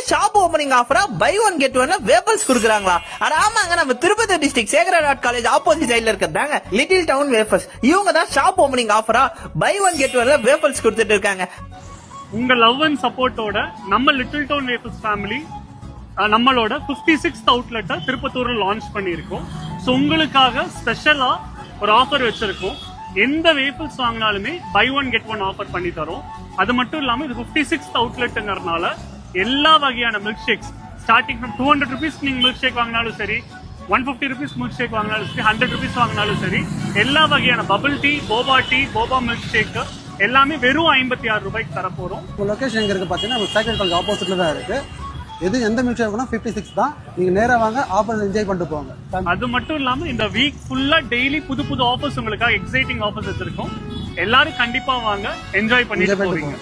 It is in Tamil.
ஷாப் ஓபனிங் ஆஃபரா buy one get one waffles குடுக்குறாங்களா? அட ஆமாங்க, நம்ம Tirupati district Sekhara college opposite சைடுல இருக்கிறதாங்க லிட்டில் டவுன் வேஃபல்ஸ். இவங்க தான் ஷாப் ஓபனிங் ஆஃபரா பை ஒன் கெட் ஒன்ல வேஃபல்ஸ் கொடுத்துட்டு இருக்காங்க. உங்க லவ் அண்ட் சப்போர்ட்டோட நம்ம லிட்டில் டவுன் வேஃபல்ஸ் ஃபேமிலி நம்மளோட 56th அவுட்லெட்டை திருப்பத்தூர்ல லான்ச் பண்ணியிருக்கோம். ஸோ உங்களுக்காக ஸ்பெஷலா ஒரு ஆஃபர் வச்சிருக்கோம். எந்த வேஃபல்ஸ் வாங்கினாலுமே buy one get one offer பண்ணி தரோம். அது மட்டும் இல்லாம இது 56th அவுட்லெட்ங்கிறதுனால எல்லா வகையான milk shakes starting from 200 rupees நீங்க மில்க் ஷேக் வாங்கினாலும் சரி, 150 rupees மில்க் ஷேக் வாங்கினாலும் சரி, 100 rupees வாங்கினாலும் சரி, எல்லா வகையான bubble tea, boba tea, boba milk shake எல்லாமே வெறும் 56 ரூபாய்க்கு தர போறோம். லொகேஷன் எங்க இருக்கு பாத்தீங்கன்னா சேகரா காலேஜ் ஆப்போசிட்ல தான் இருக்கு. எந்த மில்க் ஷேக் 56 தான். நீங்க நேரா வாங்க, ஆஃபர் என்ஜாய் பண்ணிட்டு போங்க. அது மட்டும் இல்லாம இந்த வீக் ஃபுல்லா டெய்லி புது புது ஆஃபர்ஸ் உங்களுக்காக எக்ஸைட்டிங் ஆஃபர்ஸ் வச்சிருக்கோம். எல்லாரும் கண்டிப்பா வாங்க, என்ஜாய் பண்ணிட்டு போறீங்க.